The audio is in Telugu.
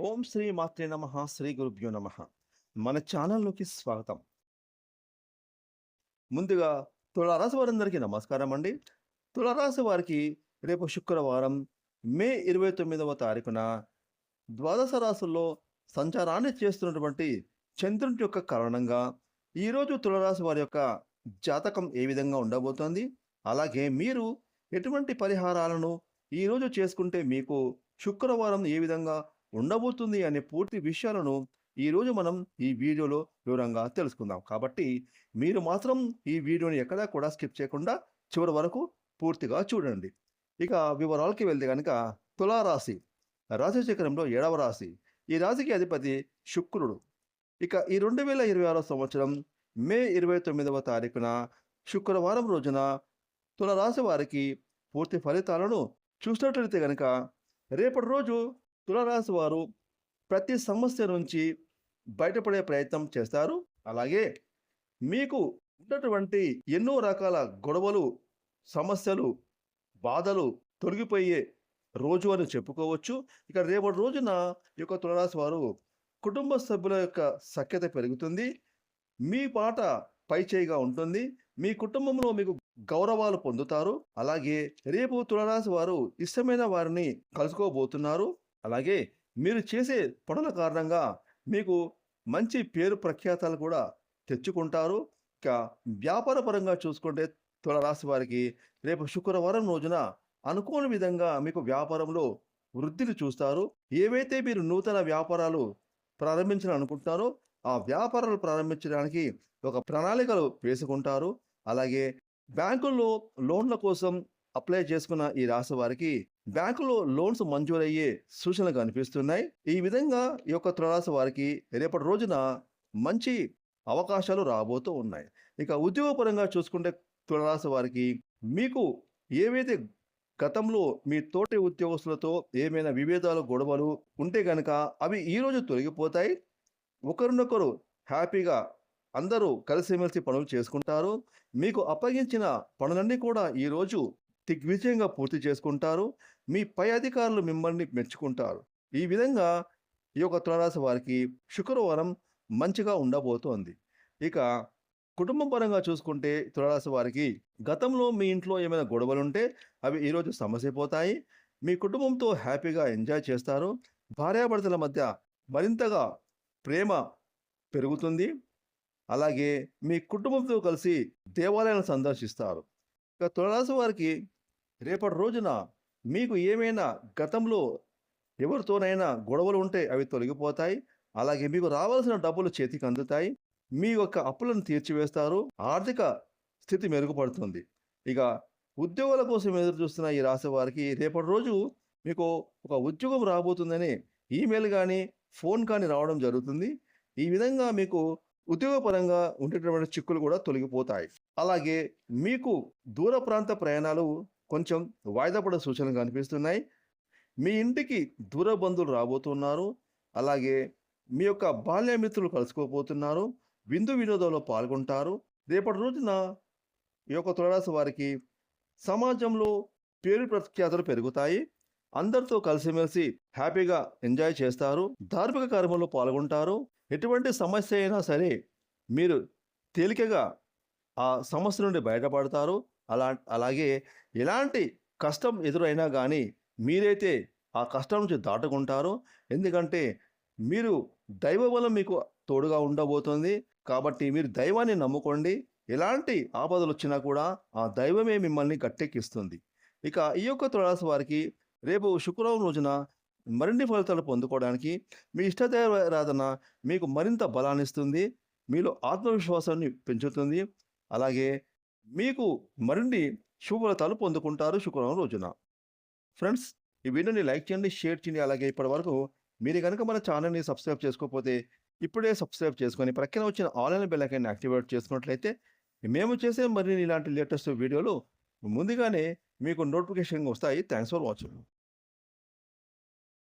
ఓం శ్రీ మాత్రే నమః శ్రీ గురుభ్యో నమః. మన ఛానల్‌లోకి స్వాగతం. ముందుగా తులారాశి వారందరికీ నమస్కారం అండి. తులారాశి వారికి రేపు శుక్రవారం మే 29వ తారీఖున ద్వాదశ రాశుల్లో సంచారాన్ని చేస్తున్నటువంటి చంద్రుని యొక్క కారణంగా ఈరోజు తులారాశి వారి యొక్క జాతకం ఏ విధంగా ఉండబోతోంది? అలాగే మీరు ఎటువంటి పరిహారాలను ఈరోజు చేసుకుంటే మీకు శుక్రవారం ఏ విధంగా ఉండబోతుంది అనే పూర్తి విషయాలను ఈరోజు మనం ఈ వీడియోలో వివరంగా తెలుసుకుందాం. కాబట్టి మీరు మాత్రం ఈ వీడియోని ఎక్కడా కూడా స్కిప్ చేయకుండా చివరి వరకు పూర్తిగా చూడండి. ఇక వివరాలకి వెళ్తే కనుక తులారాశి రాశి చక్రంలో 7వ రాశి. ఈ రాశికి అధిపతి శుక్రుడు. ఇక ఈ 2026 సంవత్సరం మే 29వ తారీఖున శుక్రవారం రోజున తులారాశి వారికి పూర్తి ఫలితాలను చూసినట్లయితే కనుక రేపటి రోజు తులారాశి వారు ప్రతి సమస్య నుంచి బయటపడే ప్రయత్నం చేస్తారు. అలాగే మీకు ఉన్నటువంటి ఎన్నో రకాల గొడవలు, సమస్యలు, బాధలు తొలగిపోయే రోజు అని చెప్పుకోవచ్చు. ఇక రేపటి రోజున ఈ యొక్క తులారాశి వారు కుటుంబ సభ్యుల యొక్క సఖ్యత పెరుగుతుంది. మీ పాట పైచేయిగా ఉంటుంది. మీ కుటుంబంలో మీకు గౌరవాలు పొందుతారు. అలాగే రేపు తులారాశి వారు ఇష్టమైన వారిని కలుసుకోబోతున్నారు. అలాగే మీరు చేసే పనుల కారణంగా మీకు మంచి పేరు ప్రఖ్యాతలు కూడా తెచ్చుకుంటారు. ఇక వ్యాపార పరంగా చూసుకుంటే తులారాశి వారికి రేపు శుక్రవారం రోజున అనుకోని విధంగా మీకు వ్యాపారంలో వృద్ధిని చూస్తారు. ఏవైతే మీరు నూతన వ్యాపారాలు ప్రారంభించాలనుకుంటున్నారో ఆ వ్యాపారాలు ప్రారంభించడానికి ఒక ప్రణాళికలు వేసుకుంటారు. అలాగే బ్యాంకుల్లో లోన్ల కోసం అప్లై చేసుకున్న ఈ రాశి వారికి బ్యాంకులో లోన్స్ మంజూరయ్యే సూచనలు కనిపిస్తున్నాయి. ఈ విధంగా ఈ యొక్క తులారాశి వారికి రేపటి రోజున మంచి అవకాశాలు రాబోతూ ఉన్నాయి. ఇక ఉద్యోగపరంగా చూసుకుంటే తులారాశి వారికి మీకు ఏవైతే గతంలో మీ తోటి ఉద్యోగస్తులతో ఏమైనా విభేదాలు, గొడవలు ఉంటే కనుక అవి ఈరోజు తొలగిపోతాయి. ఒకరినొకరు హ్యాపీగా అందరూ కలిసిమెలిసి పనులు చేసుకుంటారు. మీకు అప్పగించిన పనులన్నీ కూడా ఈరోజు దిగ్విజయంగా పూర్తి చేసుకుంటారు. మీ పై అధికారులు మిమ్మల్ని మెచ్చుకుంటారు. ఈ విధంగా ఈ యొక్క తులారాశి వారికి శుక్రవారం మంచిగా ఉండబోతోంది. ఇక కుటుంబం పరంగా చూసుకుంటే తులారాశి వారికి గతంలో మీ ఇంట్లో ఏమైనా గొడవలుంటే అవి ఈరోజు సమసిపోతాయి. మీ కుటుంబంతో హ్యాపీగా ఎంజాయ్ చేస్తారు. భార్యాభర్తల మధ్య మరింతగా ప్రేమ పెరుగుతుంది. అలాగే మీ కుటుంబంతో కలిసి దేవాలయాలను సందర్శిస్తారు. ఇక తులారాశి వారికి రేపటి రోజున మీకు ఏమైనా గతంలో ఎవరితోనైనా గొడవలు ఉంటే అవి తొలగిపోతాయి. అలాగే మీకు రావాల్సిన డబ్బులు చేతికి అందుతాయి. మీ యొక్క అప్పులను తీర్చివేస్తారు. ఆర్థిక స్థితి మెరుగుపడుతుంది. ఇక ఉద్యోగాల కోసం ఎదురు చూస్తున్న ఈ రాశి వారికి రేపటి రోజు మీకు ఒక ఉద్యోగం రాబోతుందని ఈమెయిల్ కానీ ఫోన్ కానీ రావడం జరుగుతుంది. ఈ విధంగా మీకు ఉద్యోగపరంగా ఉండేటటువంటి చిక్కులు కూడా తొలగిపోతాయి. అలాగే మీకు దూర ప్రాంత ప్రయాణాలు కొంచెం వాయిదా పడే సూచనలు కనిపిస్తున్నాయి. మీ ఇంటికి దూర బంధువులు రాబోతున్నారు. అలాగే మీ యొక్క బాల్య మిత్రులు కలుసుకోబోతున్నారు. విందు వినోదంలో పాల్గొంటారు. రేపటి రోజున ఈ యొక్క తులారాశి వారికి సమాజంలో పేరు ప్రఖ్యాతులు పెరుగుతాయి. అందరితో కలిసిమెలిసి హ్యాపీగా ఎంజాయ్ చేస్తారు. ధార్మిక కార్యక్రమంలో పాల్గొంటారు. ఎటువంటి సమస్య అయినా సరే మీరు తేలికగా ఆ సమస్య నుండి బయటపడతారు. అలాగే ఎలాంటి కష్టం ఎదురైనా కానీ మీరైతే ఆ కష్టం నుంచి దాటుకుంటారు. ఎందుకంటే మీరు దైవబలం మీకు తోడుగా ఉండబోతుంది. కాబట్టి మీరు దైవాన్ని నమ్ముకోండి. ఎలాంటి ఆపదలు వచ్చినా కూడా ఆ దైవమే మిమ్మల్ని గట్టెక్కిస్తుంది. ఇక ఈ యొక్క తులారాశి వారికి రేపు శుక్రవారం రోజున మరిన్ని ఫలితాలు పొందుకోవడానికి మీ ఇష్టదైవారాధన మీకు మరింత బలాన్నిస్తుంది. మీలో ఆత్మవిశ్వాసాన్ని పెంచుతుంది. అలాగే మీకు మరిన్ని శుభ ఫలితాలు పొందుకుంటారు శుక్రవారం రోజున. ఫ్రెండ్స్, ఈ వీడియోని లైక్ చేయండి, షేర్ చేయండి. అలాగే ఇప్పటి వరకు మీరు కనుక మన ఛానల్ని సబ్స్క్రైబ్ చేసుకోకపోతే ఇప్పుడే సబ్స్క్రైబ్ చేసుకొని ప్రక్కన వచ్చిన ఆన్లైన్ బెల్ ఐకాన్ని యాక్టివేట్ చేసుకున్నట్లయితే మేము చేసే మరిన్ని ఇలాంటి లేటెస్ట్ వీడియోలు ముందుగానే మీకు నోటిఫికేషన్ వస్తాయి. Thanks for watching.